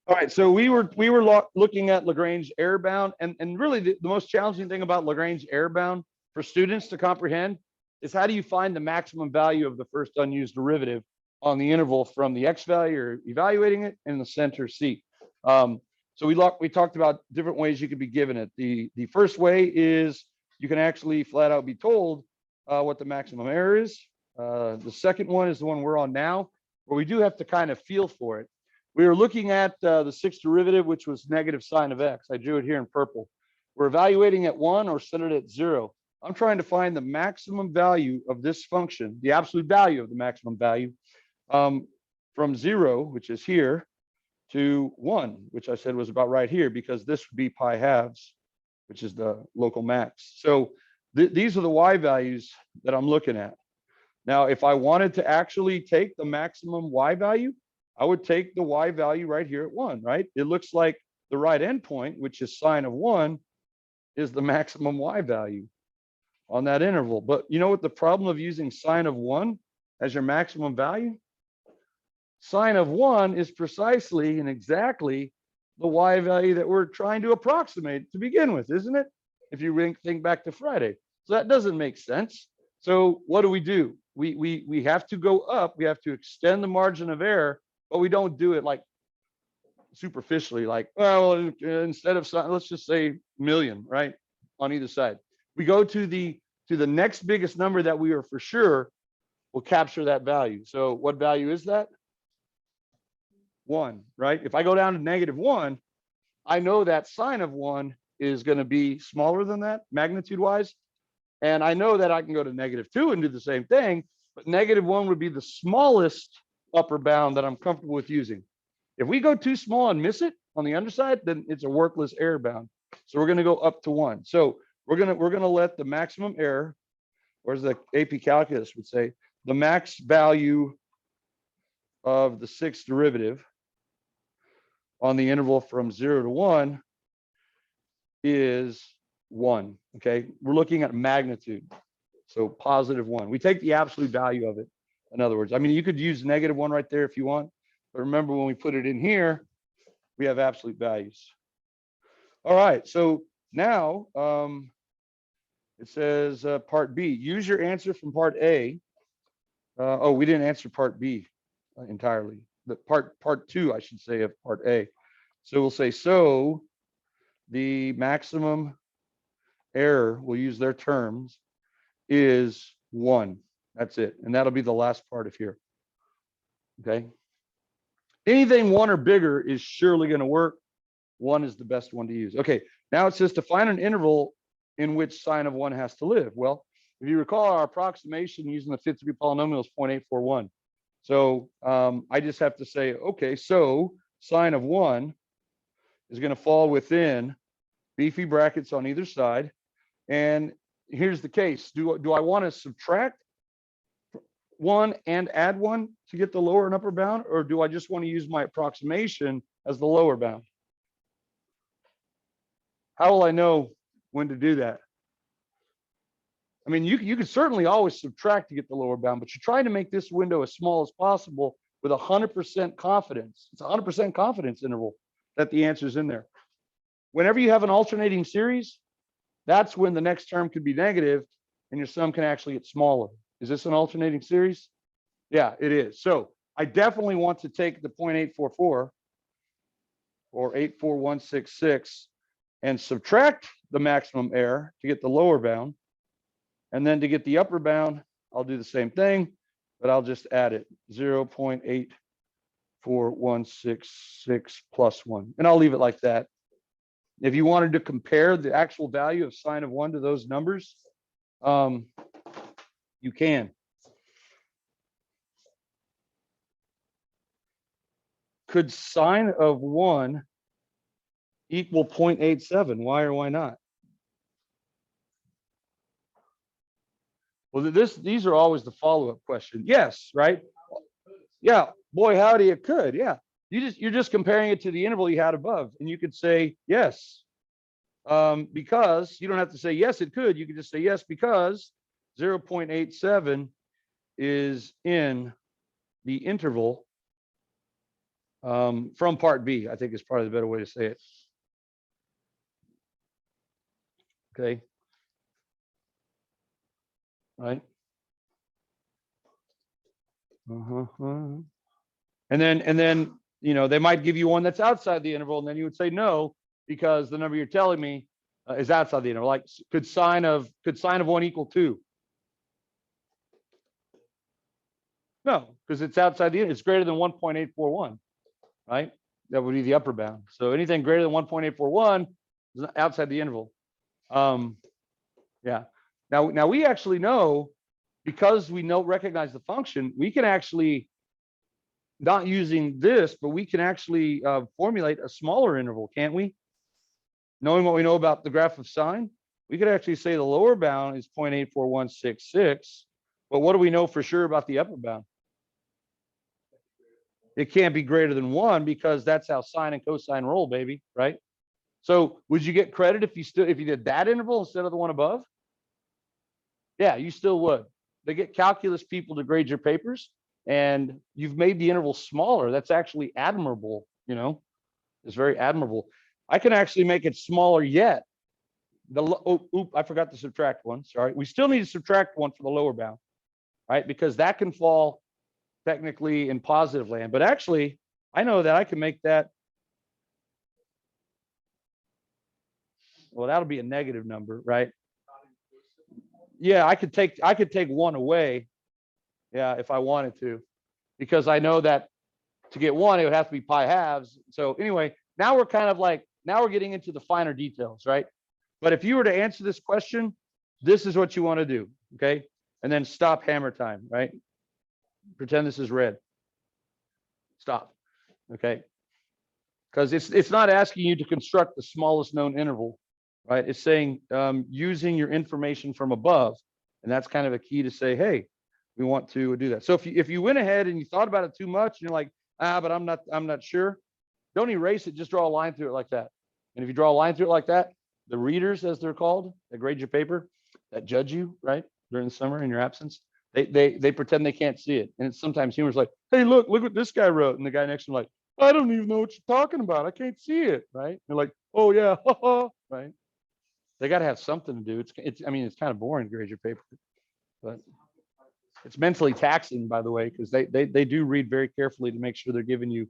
All right, so we were looking at Lagrange error bound, and really the most challenging thing about Lagrange error bound for students to comprehend is how do you find the maximum value of the first unused derivative on the interval from the x value you're evaluating it in the center C. So we talked about different ways you could be given it. The first way is you can actually flat out be told what the maximum error is. The second one is the one we're on now, where we do have to kind of feel for it. We were looking at the sixth derivative, which was negative sine of x. I drew it here in purple. We're evaluating at 1 or set it at 0. I'm trying to find the maximum value of this function, the absolute value of the maximum value, from 0, which is here, to 1, which I said was about right here, because this would be pi halves, which is the local max. So these are the y values that I'm looking at. Now, if I wanted to actually take the maximum y value, I would take the y value right here at 1, right? It looks like the right endpoint, which is sine of 1, is the maximum y value on that interval. But you know what the problem of using sine of 1 as your maximum value? Sine of 1 is precisely and exactly the y value that we're trying to approximate to begin with, isn't it? If you think back to Friday. So that doesn't make sense. So what do? We have to go up. We have to extend the margin of error, but we don't do it like superficially, like, well, instead of, let's just say million, right? On either side. We go to the next biggest number that we are for sure will capture that value. So what value is that? 1, right? If I go down to -1, I know that sine of 1 is going to be smaller than that magnitude wise. And I know that I can go to -2 and do the same thing, but -1 would be the smallest upper bound that I'm comfortable with using. If we go too small and miss it on the underside, then it's a worthless error bound. So we're going to go up to 1. So we're going to let the maximum error, or as the AP calculus would say, the max value of the sixth derivative on the interval from 0 to 1 is 1. Okay, we're looking at magnitude, so +1. We take the absolute value of it. In other words, I mean, you could use -1 right there if you want, but remember when we put it in here, we have absolute values. All right, so now it says part B. Use your answer from part A. Oh, we didn't answer part B entirely. The part 2, I should say, of part A. So we'll say, so the maximum error, we'll use their terms, is 1. That's it. And that'll be the last part of here. Okay. Anything 1 or bigger is surely going to work. 1 is the best one to use. Okay. Now it says to find an interval in which sine of 1 has to live. Well, if you recall, our approximation using the fifth degree polynomial is 0.841. So I just have to say, okay, so sine of 1 is going to fall within beefy brackets on either side. And here's the case. Do I want to subtract 1 and add 1 to get the lower and upper bound, or do I just want to use my approximation as the lower bound? How will I know when to do that? I mean, you could certainly always subtract to get the lower bound, but you're trying to make this window as small as possible with 100% confidence. It's a 100% confidence interval that the answer is in there. Whenever you have an alternating series, that's when the next term could be negative and your sum can actually get smaller. Is this an alternating series? Yeah, it is. So I definitely want to take the 0.844 or 84166 and subtract the maximum error to get the lower bound. And then to get the upper bound, I'll do the same thing, but I'll just add it, 0.84166 plus 1. And I'll leave it like that. If you wanted to compare the actual value of sine of 1 to those numbers, you can. Could sine of 1 equal 0.87? Why or why not? Well, these are always the follow-up question. Yes, right? Yeah, boy, howdy, it could. Yeah, you're just comparing it to the interval you had above, and you could say yes, because you don't have to say yes, it could. You could just say yes because 0.87 is in the interval from part B, I think is probably the better way to say it. Okay. Right. And then, you know, they might give you one that's outside the interval, and then you would say no, because the number you're telling me is outside the interval. Like, could sine of 1 equal 2? No, because it's outside the, it's greater than 1.841, right? That would be the upper bound. So anything greater than 1.841 is outside the interval. Yeah. Now we actually know, because we recognize the function, we can actually, not using this, but we can actually formulate a smaller interval, can't we? Knowing what we know about the graph of sine, we could actually say the lower bound is 0.84166. But what do we know for sure about the upper bound? It can't be greater than 1, because that's how sine and cosine roll, baby, right? So would you get credit if you did that interval instead of the one above? Yeah, you still would. They get calculus people to grade your papers, and you've made the interval smaller. That's actually admirable, you know. It's very admirable. I can actually make it smaller yet. I forgot to subtract one. Sorry. We still need to subtract one for the lower bound, right? Because that can fall technically in positive land. But actually, I know that I can make that. Well, that'll be a negative number, right? Yeah, I could take 1 away. Yeah, if I wanted to, because I know that to get 1, it would have to be pi halves. So anyway, now we're kind of like, now we're getting into the finer details, right? But if you were to answer this question, this is what you want to do, okay? And then stop hammer time, right? Pretend this is red. Stop, okay? Because it's not asking you to construct the smallest known interval, right? It's saying using your information from above, and that's kind of a key to say, hey, we want to do that. So if you went ahead and you thought about it too much, and you're like, but I'm not sure, don't erase it. Just draw a line through it like that. And if you draw a line through it like that, the readers, as they're called, that grade your paper, that judge you, right, during the summer in your absence, they pretend they can't see it. And it's sometimes humorous, like, hey, look what this guy wrote, and the guy next to him like, I don't even know what you're talking about. I can't see it, right? And they're like, oh yeah, right? They got to have something to do. I mean, it's kind of boring to grade your paper, but it's mentally taxing, by the way, because they do read very carefully to make sure they're giving you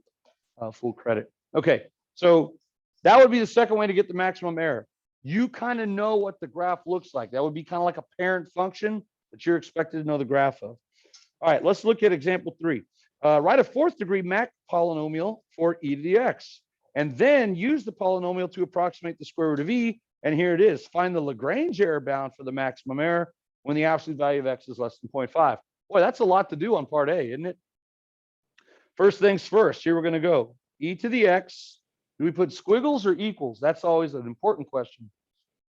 full credit. Okay, so that would be the second way to get the maximum error. You kind of know what the graph looks like. That would be kind of like a parent function that you're expected to know the graph of. All right, let's look at example 3. Write a 4th degree Mach polynomial for e to the x, and then use the polynomial to approximate the square root of e. And here it is. Find the Lagrange error bound for the maximum error when the absolute value of x is less than 0.5. Boy, that's a lot to do on part A, isn't it? First things first, here we're going to go. E to the x. Do we put squiggles or equals? That's always an important question.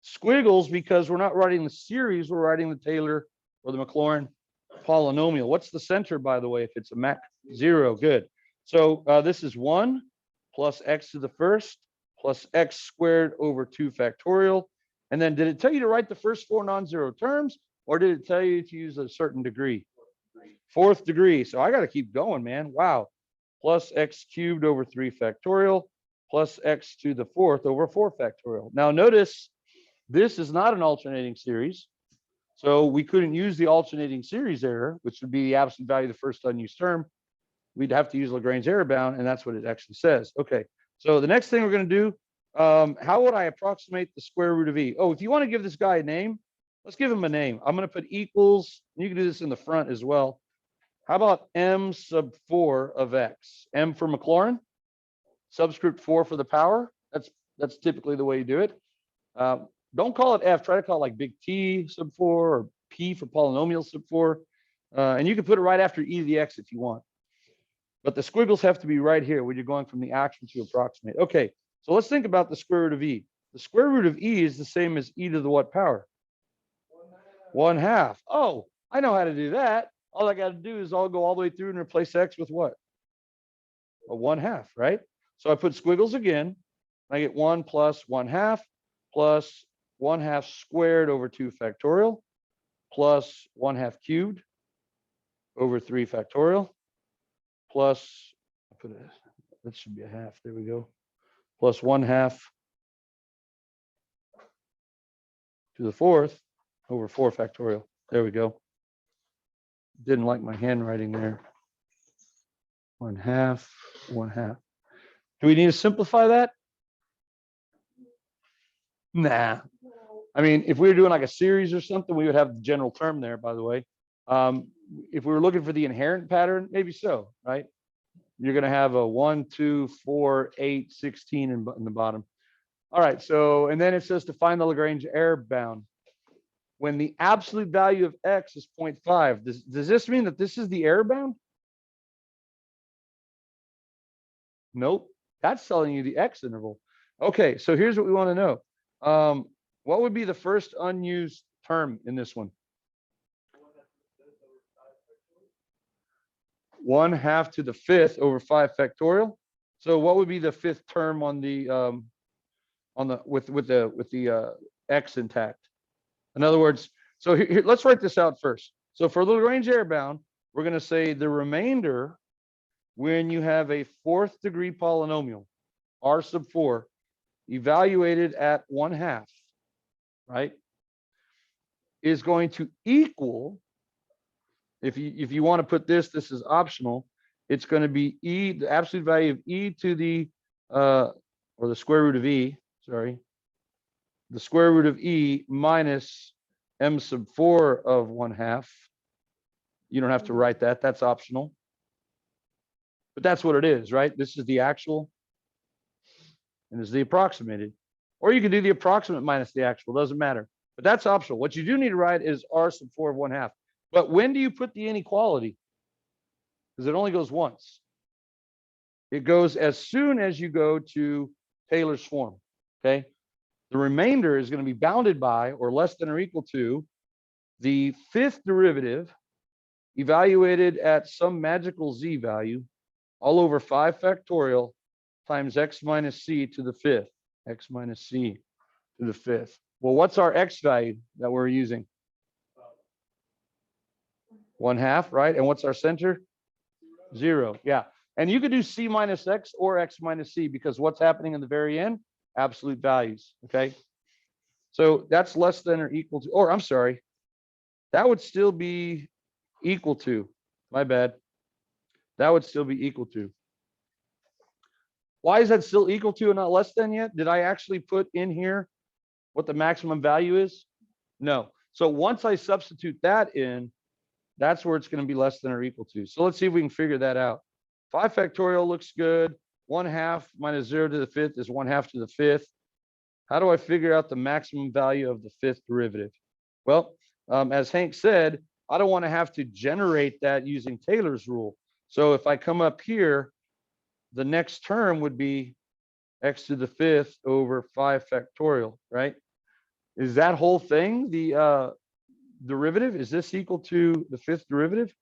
Squiggles, because we're not writing the series, we're writing the Taylor or the Maclaurin polynomial. What's the center, by the way, if it's a Mach? 0? Good. So this is 1 plus x to the first plus x squared over 2 factorial. And then did it tell you to write the first 4 non-zero terms, or did it tell you to use a certain degree? 4th degree. So I got to keep going, man. Wow. Plus x cubed over 3 factorial plus x to the 4th over 4 factorial. Now notice this is not an alternating series. So we couldn't use the alternating series error, which would be the absolute value of the first unused term. We'd have to use Lagrange error bound, and that's what it actually says. Okay, so the next thing we're going to do, how would I approximate the square root of e? Oh, if you want to give this guy a name, let's give him a name. I'm going to put equals. You can do this in the front as well. How about m sub 4 of x? M for Maclaurin, subscript 4 for the power. That's typically the way you do it. Don't call it f. Try to call it like big T sub 4 or p for polynomial sub 4. And you can put it right after e to the x if you want. But the squiggles have to be right here when you're going from the action to approximate. Okay, so let's think about the square root of e. The square root of e is the same as e to the what power? 1/2. Oh, I know how to do that. All I got to do is I'll go all the way through and replace x with what? A 1/2, right? So I put squiggles again. I get 1 plus 1/2 plus 1/2 squared over 2 factorial plus 1/2 cubed over 3 factorial plus, I put That should be a half. There we go. Plus 1/2 to the 4th over 4 factorial. There we go. Didn't like my handwriting there. 1/2, 1/2. Do we need to simplify that? Nah. I mean, if we were doing like a series or something, we would have the general term there, by the way. If we were looking for the inherent pattern, maybe so, right? You're going to have a 1, 2, 4, 8, 16 in the bottom. All right. So, and then it says to find the Lagrange error bound. When the absolute value of x is 0.5, does this mean that this is the error bound? Nope. That's telling you the x interval. Okay. So here's what we want to know. What would be the first unused term in this one? 1/2 to the 5th over 5 factorial. So what would be the 5th term on the with the x intact? In other words, so here, let's write this out first. So for the Lagrange error bound, we're going to say the remainder when you have a 4th degree polynomial, r sub 4, evaluated at 1/2, right, is going to equal, if you want to put this is optional, it's going to be e, the absolute value of e to the or the square root of e, sorry, the square root of e minus m sub 4 of 1/2. You don't have to write that, that's optional. But that's what it is, right? This is the actual and this is the approximated. Or you can do the approximate minus the actual, doesn't matter. But that's optional. What you do need to write is r sub 4 of 1/2. But when do you put the inequality? Because it only goes once. It goes as soon as you go to Taylor's form, okay? The remainder is going to be bounded by or less than or equal to the 5th derivative evaluated at some magical z value all over 5 factorial times x minus c to the 5th, x minus c to the 5th. Well, what's our x value that we're using? 1/2, right? And what's our center? 0. Yeah. And you could do c minus x or x minus c because what's happening in the very end? Absolute values. Okay. So that's less than or equal to, or I'm sorry, that would still be equal to, my bad. That would still be equal to. Why is that still equal to and not less than yet? Did I actually put in here what the maximum value is? No. So once I substitute that in, that's where it's going to be less than or equal to. So let's see if we can figure that out. 5 factorial looks good. 1/2 minus 0 to the 5th is 1/2 to the 5th. How do I figure out the maximum value of the 5th derivative? Well, as Hank said, I don't want to have to generate that using Taylor's rule. So if I come up here, the next term would be x to the 5th over 5 factorial, right? Is that whole thing the derivative? Is this equal to the 5th derivative?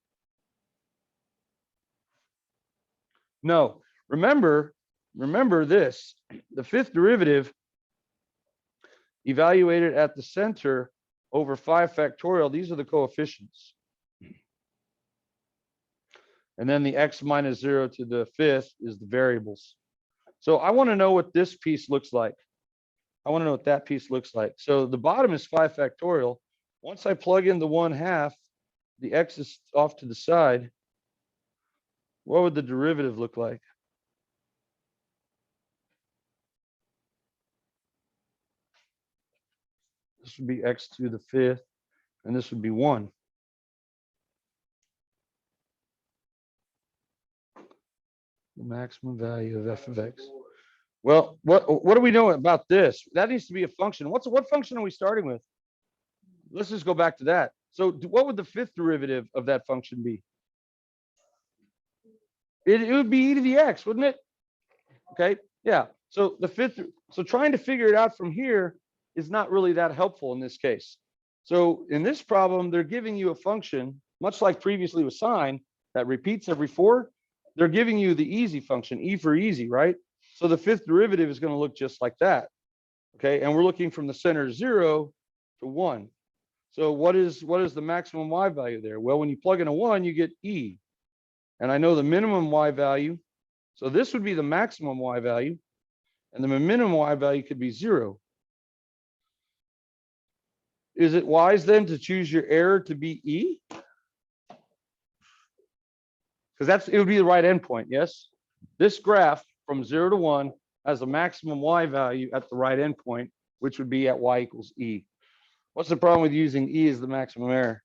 No. Remember this, the 5th derivative evaluated at the center over 5 factorial, these are the coefficients. And then the x minus 0 to the 5th is the variables. So I want to know what this piece looks like. I want to know what that piece looks like. So the bottom is 5 factorial. Once I plug in the 1/2, the x is off to the side. What would the derivative look like? This would be x to the 5th, and this would be 1. The maximum value of f of x. Well, what do we know about this? That needs to be a function. What function are we starting with? Let's just go back to that. So what would the 5th derivative of that function be? It would be e to the x, wouldn't it? Okay, yeah. So the 5th, so trying to figure it out from here is not really that helpful in this case. So in this problem, they're giving you a function, much like previously with sine, that repeats every 4. They're giving you the easy function, e for easy, right? So the 5th derivative is going to look just like that. Okay, and we're looking from the center 0 to 1. So what is the maximum y value there? Well, when you plug in a 1, you get e. And I know the minimum y value So this would be the maximum y value, and the minimum y value could be 0. Is it wise then to choose your error to be e? Because it would be the right endpoint, yes? This graph from 0 to 1 has a maximum y value at the right endpoint, which would be at y equals e. What's the problem with using e as the maximum error?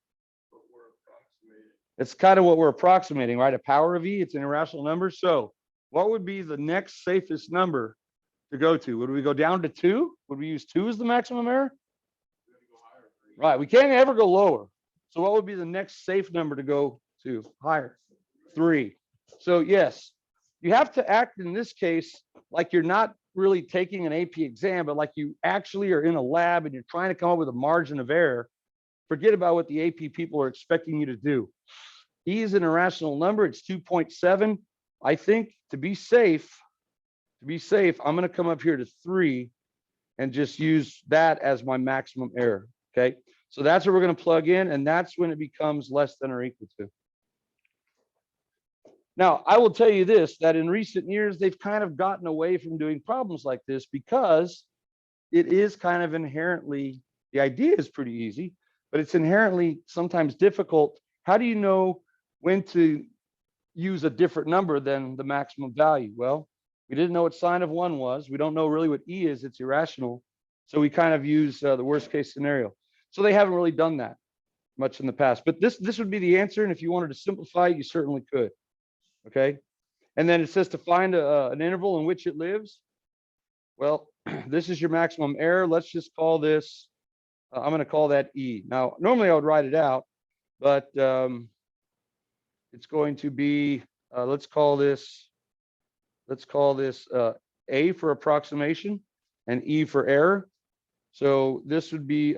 It's kind of what we're approximating, right? A power of e, it's an irrational number. So what would be the next safest number to go to? Would we go down to 2? Would we use 2 as the maximum error? Right, we can't ever go lower. So what would be the next safe number to go to? Higher, 3. So yes, you have to act in this case like you're not really taking an AP exam, but like you actually are in a lab and you're trying to come up with a margin of error. Forget about what the AP people are expecting you to do. E is an irrational number. It's 2.7. I think to be safe, I'm going to come up here to 3 and just use that as my maximum error. Okay, so that's what we're going to plug in, and that's when it becomes less than or equal to. Now, I will tell you this, that in recent years, they've kind of gotten away from doing problems like this because it is kind of inherently, the idea is pretty easy, but it's inherently sometimes difficult. How do you know when to use a different number than the maximum value? Well, we didn't know what sine of 1 was. We don't know really what e is. It's irrational. So we kind of use the worst case scenario. So they haven't really done that much in the past. But this would be the answer. And if you wanted to simplify it, you certainly could. Okay. And then it says to find an interval in which it lives. Well, this is your maximum error. Let's just call this, I'm going to call that E. Now, normally I would write it out, but it's going to be, let's call this A for approximation and E for error. So this would be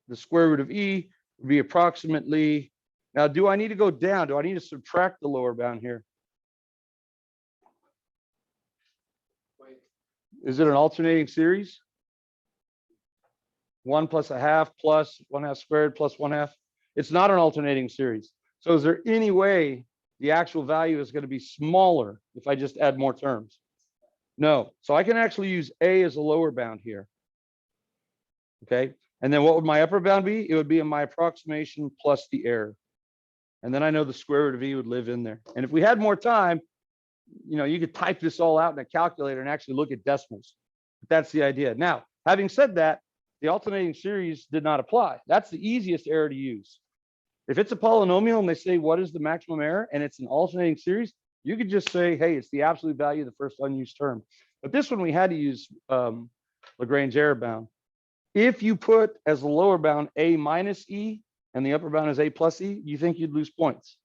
the square root of E would be approximately. Now, do I need to go down? Do I need to subtract the lower bound here? Is it an alternating series? 1 plus a half plus 1/2 squared plus 1/2. It's not an alternating series. So is there any way the actual value is going to be smaller if I just add more terms? No. So I can actually use A as a lower bound here. Okay. And then what would my upper bound be? It would be in my approximation plus the error. And then I know the square root of E would live in there. And if we had more time, you know, you could type this all out in a calculator and actually look at decimals. But that's the idea. Now, having said that, the alternating series did not apply. That's the easiest error to use. If it's a polynomial and they say, what is the maximum error? And it's an alternating series, you could just say, hey, it's the absolute value of the first unused term. But this one, we had to use Lagrange error bound. If you put as the lower bound A minus E and the upper bound is A plus E, you think you'd lose points?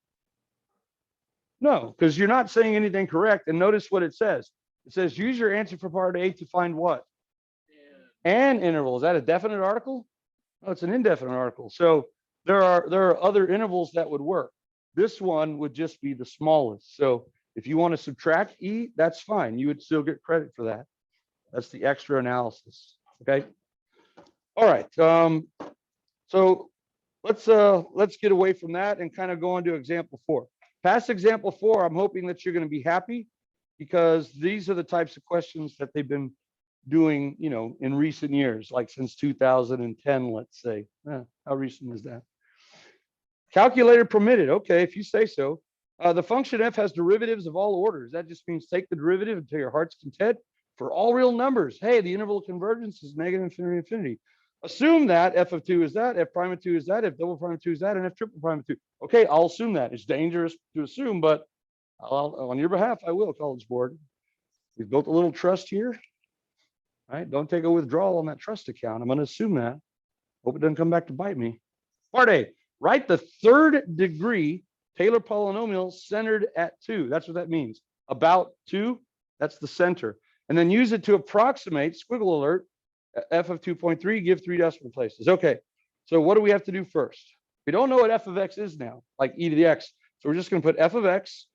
No, because you're not saying anything correct. And notice what it says. It says, use your answer for part A to find what? An interval. Is that a definite article? No, it's an indefinite article. So there are other intervals that would work. This one would just be the smallest. So if you want to subtract E, that's fine. You would still get credit for that. That's the extra analysis. Okay. All right. So let's get away from that and kind of go on to example 4. Past example 4, I'm hoping that you're going to be happy because these are the types of questions that they've been doing, you know, in recent years, like since 2010, let's say. How recent is that? Calculator permitted. Okay, if you say so. The function f has derivatives of all orders. That just means take the derivative until your heart's content for all real numbers. Hey, the interval of convergence is negative infinity infinity. Assume that f of 2 is that, f prime of 2 is that, f double prime of 2 is that, and f triple prime of 2. Okay, I'll assume that. It's dangerous to assume, but on your behalf, I will, College Board. We've built a little trust here. All right, don't take a withdrawal on that trust account. I'm going to assume that. Hope it doesn't come back to bite me. Part A, write the third degree Taylor polynomial centered at 2. That's what that means. About 2, that's the center. And then use it to approximate, squiggle alert, f of 2.3, give 3 decimal places. Okay, so what do we have to do first? We don't know what f of x is now, like e to the x. So we're just going to put f of x.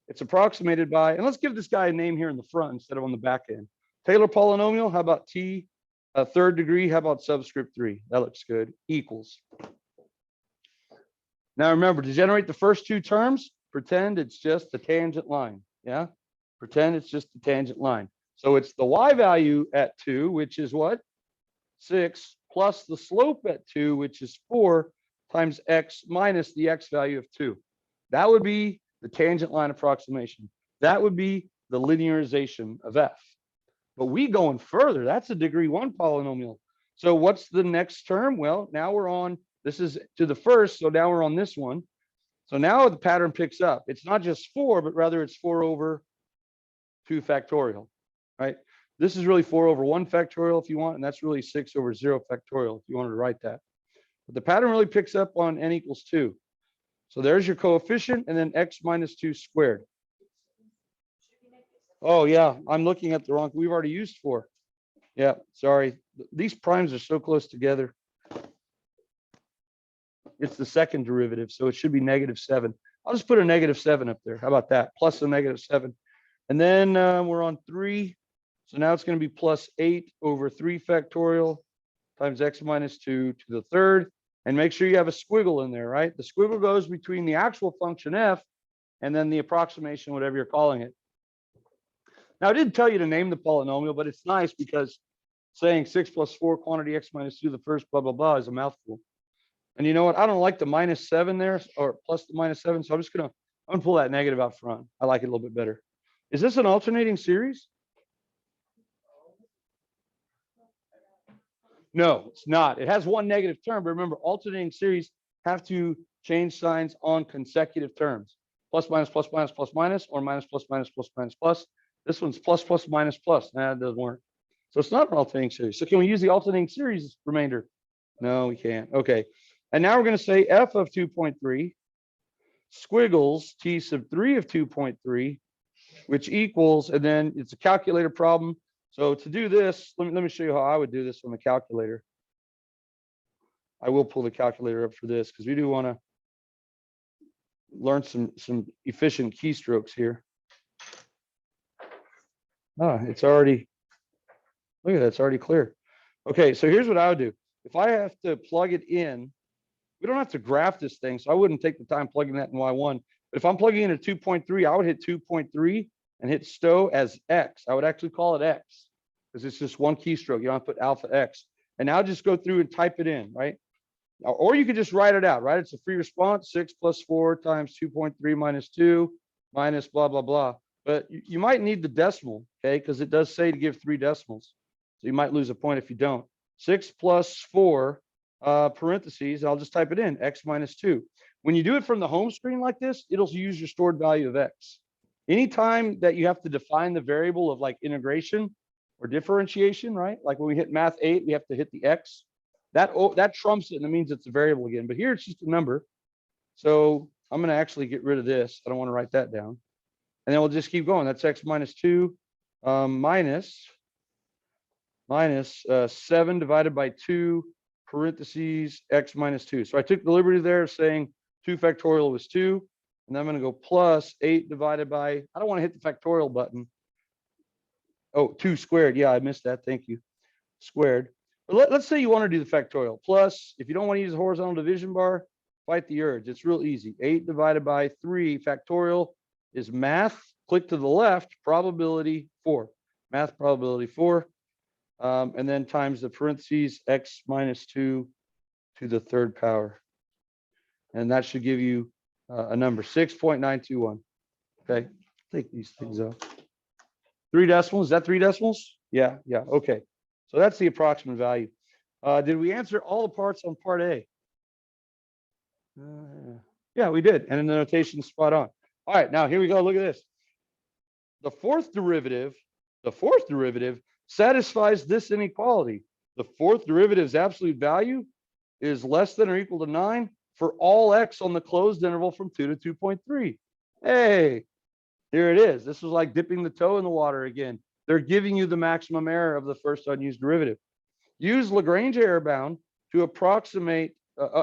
It's approximated by, and let's give this guy a name here in the front instead of on the back end. Taylor polynomial, how about t? Third degree, how about subscript 3? That looks good. Equals. Now remember, to generate the first 2 terms, pretend it's just the tangent line. Yeah, pretend it's just a tangent line. So it's the y value at 2, which is what? 6, plus the slope at 2, which is 4, times x minus the x value of 2. That would be the tangent line approximation. That would be the linearization of f. But we going further. That's a degree 1 polynomial. So what's the next term? Well, now we're on, this is to the first, so now we're on this one. So now the pattern picks up. It's not just 4, but rather it's 4 over 2 factorial, right? This is really 4 over 1 factorial if you want, and that's really 6 over 0 factorial if you wanted to write that. But the pattern really picks up on n equals 2. So there's your coefficient, and then x minus 2 squared. Oh, yeah, I'm looking at the wrong, we've already used 4. Yeah, sorry. These primes are so close together. It's the second derivative, so it should be -7. I'll just put a -7 up there. How about that? Plus a -7. And then we're on 3. So now it's going to be plus 8 over 3 factorial times x minus 2 to the third. And make sure you have a squiggle in there, right? The squiggle goes between the actual function f and then the approximation, whatever you're calling it. Now, I didn't tell you to name the polynomial, but it's nice because saying 6 plus 4 quantity x minus 2 to the first blah, blah, blah is a mouthful. And you know what? I don't like the -7 there, or plus the -7. So I'm gonna pull that negative out front. I like it a little bit better. Is this an alternating series? No, it's not. It has one negative term, but remember, alternating series have to change signs on consecutive terms. Plus, minus, plus, minus, plus, minus, or minus, plus, minus, plus, minus, plus. This one's plus, plus, minus, plus. Nah, it doesn't work. So it's not an alternating series. So can we use the alternating series remainder? No, we can't. Okay. And now we're going to say f of 2.3 squiggles t sub 3 of 2.3, which equals, and then it's a calculator problem. So to do this, let me show you how I would do this on the calculator. I will pull the calculator up for this because we do want to learn some efficient keystrokes here. Oh, it's already, look at that, it's already clear. Okay, so here's what I would do. If I have to plug it in, we don't have to graph this thing, so I wouldn't take the time plugging that in Y1. But if I'm plugging in a 2.3, I would hit 2.3 and hit stow as X. I would actually call it X because it's just one keystroke. You don't have to put alpha X. And now just go through and type it in, right? Or you could just write it out, right? It's a free response, 6 plus 4 times 2.3 minus 2 minus blah, blah, blah. But you might need the decimal, okay? Because it does say to give 3 decimals. So you might lose a point if you don't. 6 plus 4 parentheses, I'll just type it in, x minus 2. When you do it from the home screen like this, it'll use your stored value of x. Anytime that you have to define the variable of like integration or differentiation, right? Like when we hit math 8, we have to hit the x. That trumps it and it means it's a variable again. But here it's just a number. So I'm going to actually get rid of this. I don't want to write that down. And then we'll just keep going. That's x minus 2 minus 7 divided by 2 parentheses x minus 2. So I took the liberty there of saying 2 factorial was 2. And then I'm going to go plus 8 divided by, I don't want to hit the factorial button. Oh, 2 squared. Yeah, I missed that. Thank you. Squared. But let's say you want to do the factorial. Plus, if you don't want to use the horizontal division bar, fight the urge. It's real easy. 8 divided by 3 factorial is math. Click to the left, probability 4. Math probability 4. And then times the parentheses x minus 2 to the third power. And that should give you a number, 6.921. Okay, take these things out. 3 decimals, is that 3 decimals? Yeah, okay. So that's the approximate value. Did we answer all the parts on part A? Yeah, we did. And in the notation, spot on. All right, now here we go. Look at this. The fourth derivative satisfies this inequality. The fourth derivative's absolute value is less than or equal to 9 for all x on the closed interval from 2 to 2.3. Hey, here it is. This was like dipping the toe in the water again. They're giving you the maximum error of the first unused derivative. Use Lagrange error bound to approximate,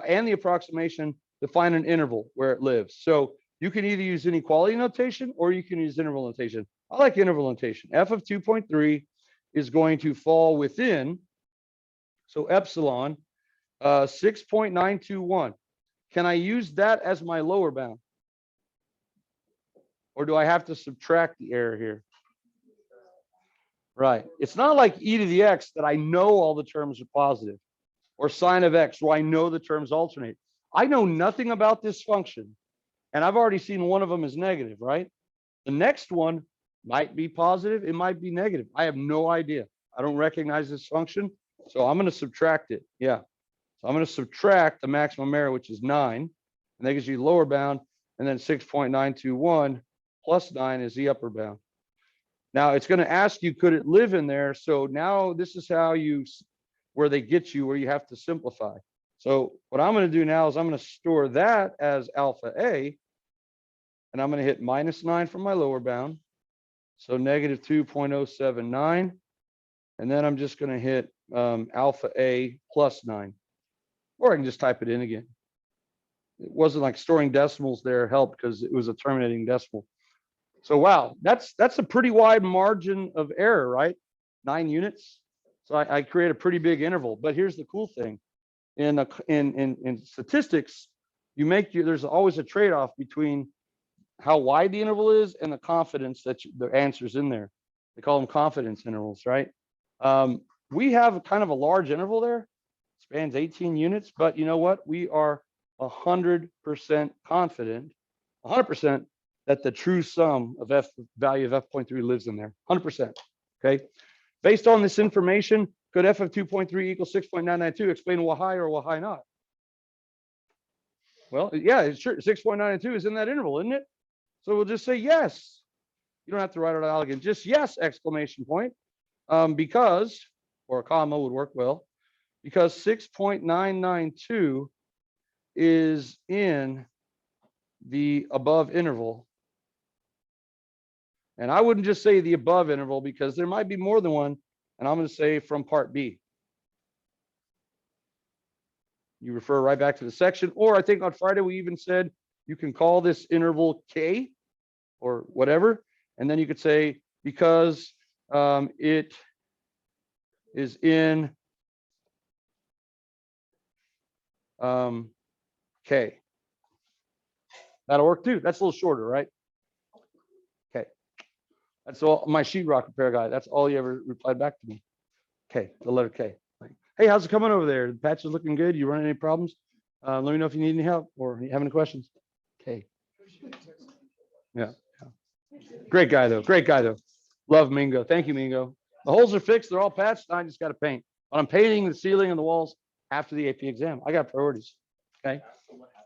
and the approximation to find an interval where it lives. So you can either use inequality notation or you can use interval notation. I like interval notation. F of 2.3 is going to fall within, so epsilon, 6.921. Can I use that as my lower bound? Or do I have to subtract the error here? Right. It's not like e to the x that I know all the terms are positive, or sine of x where I know the terms alternate. I know nothing about this function, and I've already seen one of them is negative, right? The next one might be positive, it might be negative. I have no idea. I don't recognize this function, so I'm going to subtract it. Yeah. So I'm going to subtract the maximum error, which is 9, and that gives you lower bound, and then 6.921 plus 9 is the upper bound. Now it's going to ask you, could it live in there? So now this is how where they get you, where you have to simplify. So what I'm going to do now is I'm going to store that as alpha A, and I'm going to hit -9 from my lower bound. So negative 2.079. And then I'm just going to hit alpha A plus 9. Or I can just type it in again. It wasn't like storing decimals there helped because it was a terminating decimal. So wow, that's a pretty wide margin of error, right? 9 units. So I create a pretty big interval. But here's the cool thing: in statistics, there's always a trade-off between how wide the interval is and the confidence that the answer's in there. They call them confidence intervals, right? We have kind of a large interval there, spans 18 units, but you know what? We are 100% confident, 100% that the true sum of f value of f.3 lives in there, 100%. Okay. Based on this information, could f of 2.3 equal 6.992? Explain why or why not? Well, yeah, it's sure. 6.992 is in that interval, isn't it? So we'll just say yes. You don't have to write it out again. Just yes, exclamation point. Because, or a comma would work well, because 6.992 is in the above interval. And I wouldn't just say the above interval because there might be more than one. And I'm going to say from part B. You refer right back to the section. Or I think on Friday we even said you can call this interval K or whatever. And then you could say because it is in K. That'll work too. That's a little shorter, right? Okay. That's all. My sheetrock repair guy. That's all he ever replied back to me. Okay, the letter K. Like, hey, how's it coming over there? The patch is looking good. You running any problems? Let me know if you need any help or you have any questions. Okay. Yeah. Great guy though. Great guy though. Love Mingo. Thank you, Mingo. The holes are fixed. They're all patched. I just got to paint. But I'm painting the ceiling and the walls after the AP exam. I got priorities. Okay.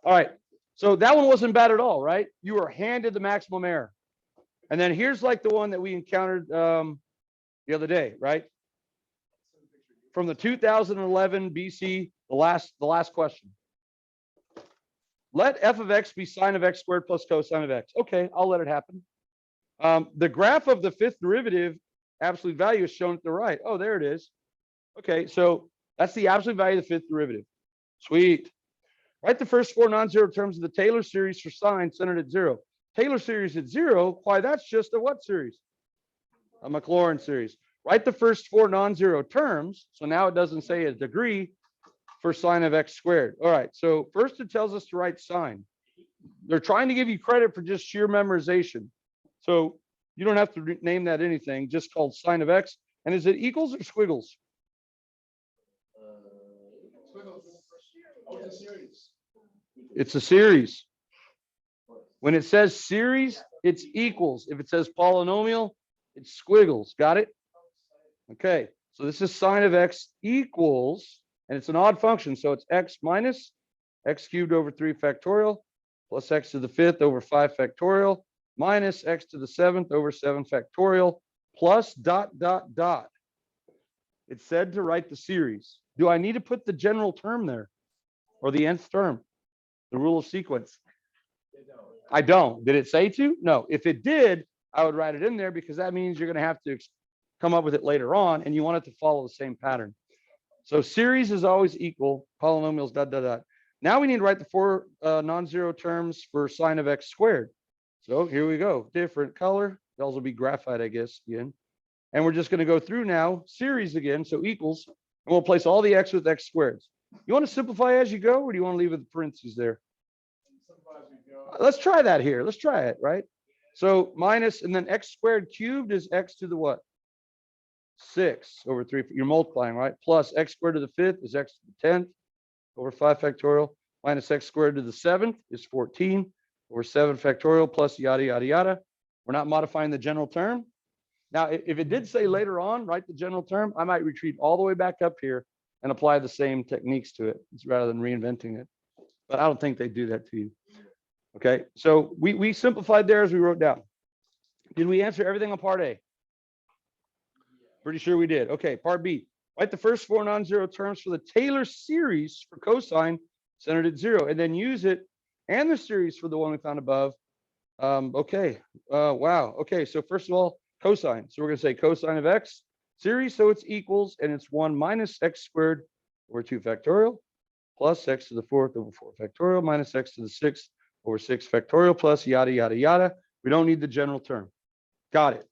All right. So that one wasn't bad at all, right? You were handed the maximum error. And then here's like the one that we encountered the other day, right? From the 2011 BC, the last question. Let f of x be sine of x squared plus cosine of x. Okay, I'll let it happen. The graph of the fifth derivative absolute value is shown at the right. Oh, there it is. Okay, so that's the absolute value of the fifth derivative. Sweet. Write the first 4 non-zero terms of the Taylor series for sine centered at 0. Taylor series at 0, why, that's just a what series? A Maclaurin series. Write the first 4 non-zero terms. So now it doesn't say a degree for sine of x squared. All right, so first it tells us to write sine. They're trying to give you credit for just sheer memorization. So you don't have to name that anything, just called sine of x. And is it equals or squiggles? It's a series. When it says series, it's equals. If it says polynomial, it's squiggles. Got it? Okay. So this is sine of x equals, and it's an odd function. So it's x minus x cubed over 3 factorial plus x to the 5th over 5 factorial minus x to the 7th over 7 factorial plus ... It said to write the series. Do I need to put the general term there or the nth term? The rule of sequence. I don't. Did it say to? No. If it did, I would write it in there because that means you're going to have to come up with it later on and you want it to follow the same pattern. So series is always equal, polynomials ... Now we need to write the 4 non-zero terms for sine of x squared. So here we go. Different color. Those will be graphite, I guess, again. And we're just going to go through now series again. So equals, and we'll place all the x with x squareds. You want to simplify as you go, or do you want to leave with the parentheses there? Let's try that here. Let's try it, right? So minus, and then x squared cubed is x to the what? 6 over 3. You're multiplying, right? Plus x squared to the 5th is x to the 10th over 5 factorial. Minus x squared to the 7th is 14 over 7 factorial plus yada, yada, yada. We're not modifying the general term. Now, if it did say later on, write the general term, I might retreat all the way back up here and apply the same techniques to it rather than reinventing it. But I don't think they do that to you. Okay, so we simplified there as we wrote down. Did we answer everything on part A? Pretty sure we did. Okay, part B. Write the first 4 non-zero terms for the Taylor series for cosine centered at 0, and then use it and the series for the one we found above. Okay, wow. Okay, so first of all, cosine. So we're going to say cosine of x series, so it's equals, and it's 1 minus x squared over 2 factorial plus x to the 4th over 4 factorial minus x to the 6th over 6 factorial plus yada, yada, yada. We don't need the general term. Got it.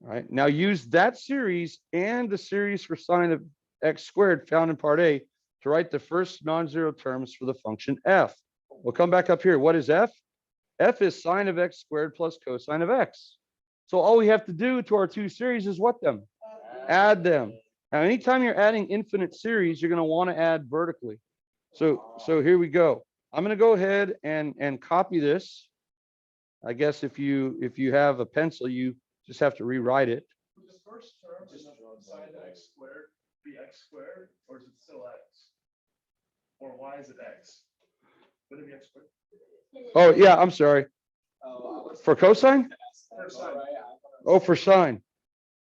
All right, now use that series and the series for sine of x squared found in part A to write the first non-zero terms for the function f. We'll come back up here. What is f? F is sine of x squared plus cosine of x. So all we have to do to our two series is what them? Add them. Now, anytime you're adding infinite series, you're going to want to add vertically. So here we go. I'm going to go ahead and copy this. I guess if you have a pencil, you just have to rewrite it. Would the first term is sine x squared be x squared, or is it still x? Or why is it x? Would it be x squared? Oh, yeah, I'm sorry. For cosine? For sine. Oh, for sine.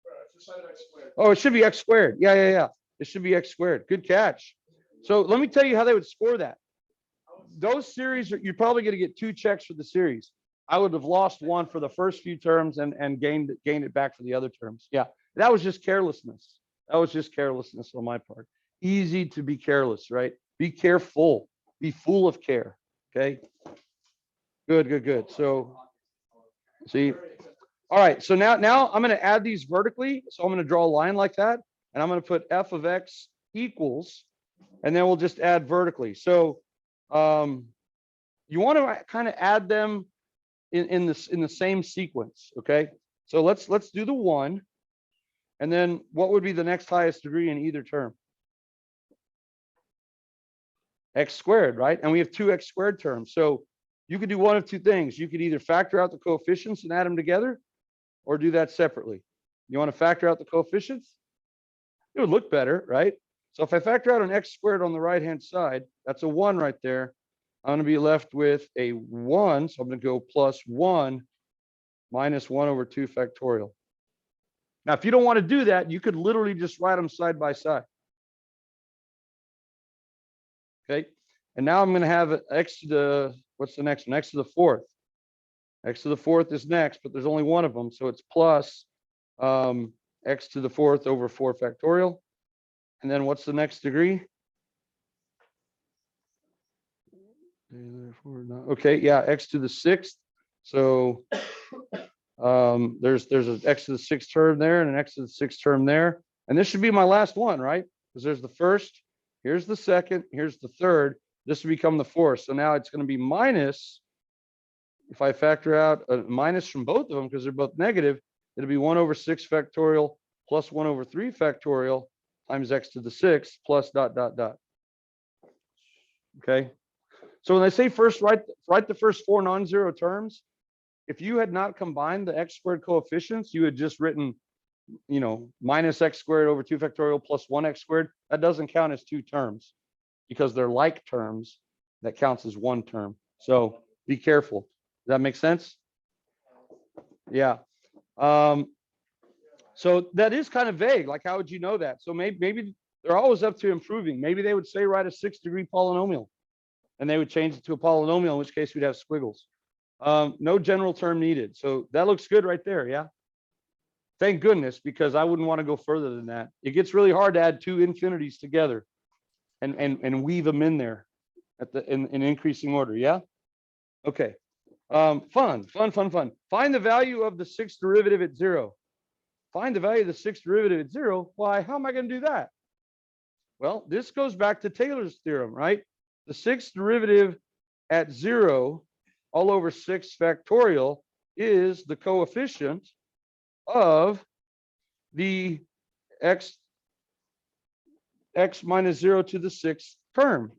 For sine x squared. Oh, it should be x squared. Yeah. It should be x squared. Good catch. So let me tell you how they would score that. Those series, you're probably going to get 2 checks for the series. I would have lost 1 for the first few terms and gained it back for the other terms. Yeah, that was just carelessness. That was just carelessness on my part. Easy to be careless, right? Be careful. Be full of care. Okay. Good. So, see. All right. So now I'm going to add these vertically. So I'm going to draw a line like that, and I'm going to put f of x equals, and then we'll just add vertically. So, you want to kind of add them in the same sequence. Okay. So let's do the 1, and then what would be the next highest degree in either term? X squared, right? And we have 2 x squared terms. So you could do one of 2 things. You could either factor out the coefficients and add them together, or do that separately. You want to factor out the coefficients? It would look better, right? So if I factor out an x squared on the right-hand side, that's a 1 right there. I'm going to be left with a 1. So I'm going to go plus 1 minus 1 over 2 factorial. Now, if you don't want to do that, you could literally just write them side by side. Okay. And now I'm going to have x to the, what's the next one? X to the 4th. X to the 4th is next, but there's only one of them. So it's plus x to the 4th over 4 factorial. And then what's the next degree? Okay, yeah, x to the 6th. So there's an x to the 6th term there and an x to the 6th term there. And this should be my last one, right? Because there's the first, here's the second, here's the third. This will become the 4th. So now it's going to be minus, if I factor out a minus from both of them because they're both negative, it'll be 1 over 6 factorial plus 1 over 3 factorial times x to the 6th plus dot, dot, dot. Okay. So when I say first, write the first 4 non-zero terms. If you had not combined the x squared coefficients, you had just written, minus x squared over 2 factorial plus 1x squared. That doesn't count as 2 terms because they're like terms. That counts as 1 term. So be careful. Does that make sense? Yeah. So that is kind of vague. Like, how would you know that? So maybe they're always up to improving. Maybe they would say write a 6-degree polynomial, and they would change it to a polynomial, in which case we'd have squiggles. No general term needed. So that looks good right there. Yeah. Thank goodness, because I wouldn't want to go further than that. It gets really hard to add 2 infinities together and weave them in there in increasing order. Yeah. Okay. Fun. Find the value of the 6th derivative at 0. Find the value of the 6th derivative at 0. Why? How am I going to do that? Well, this goes back to Taylor's theorem, right? The 6th derivative at 0 all over 6 factorial is the coefficient of the x minus 0 to the 6th term.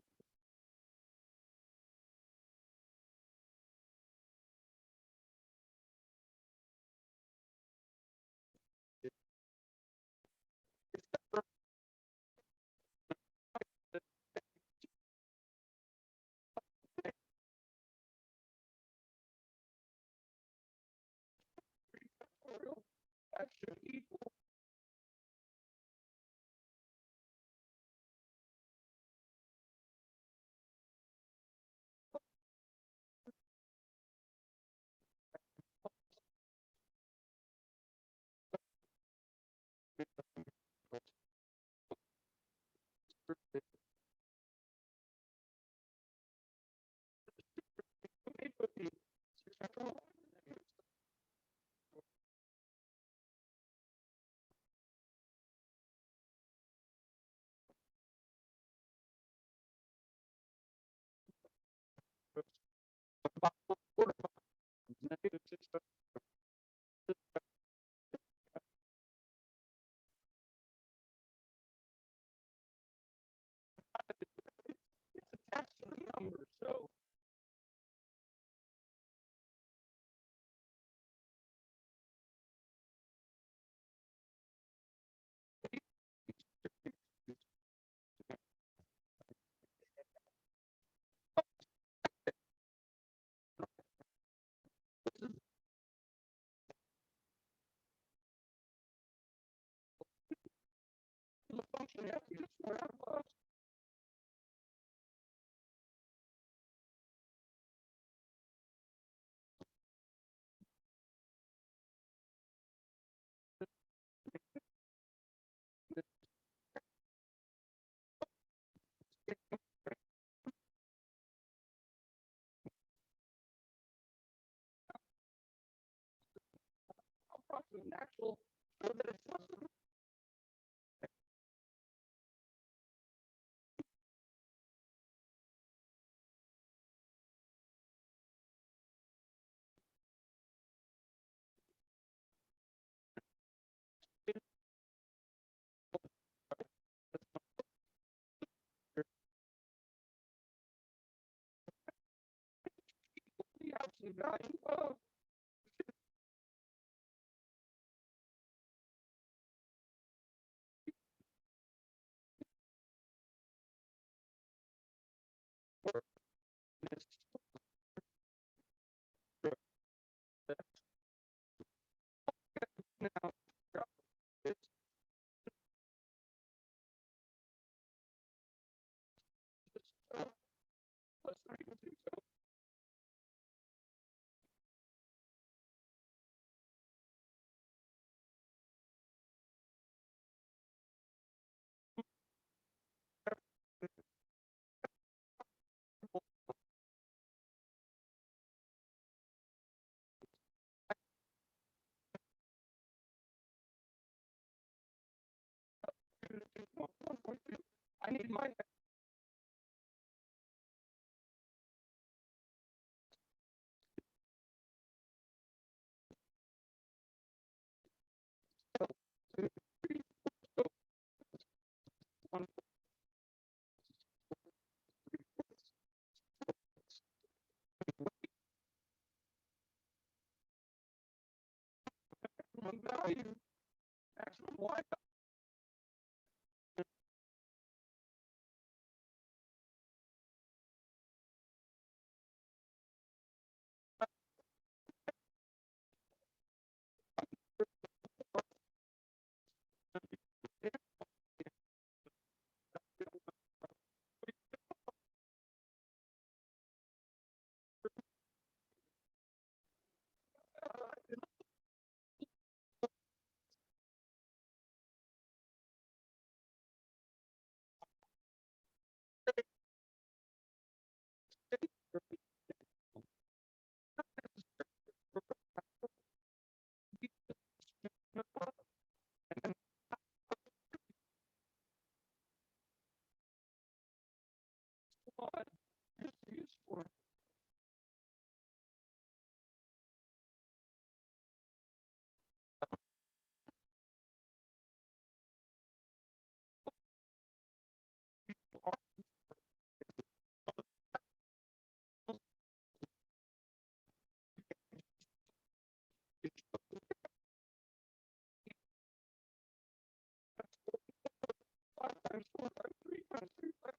times 4 times 3 times 3 times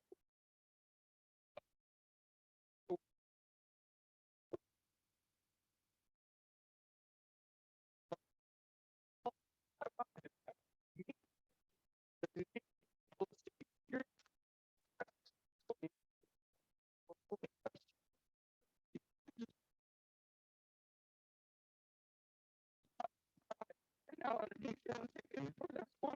now underneath down to input, that's 1.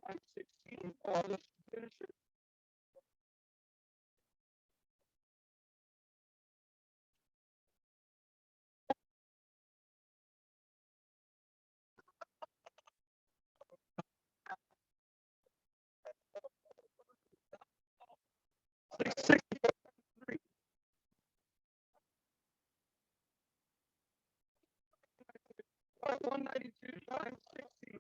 Times 16. Let's finish it. Six, 192 times 16.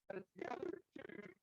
That is the other 2.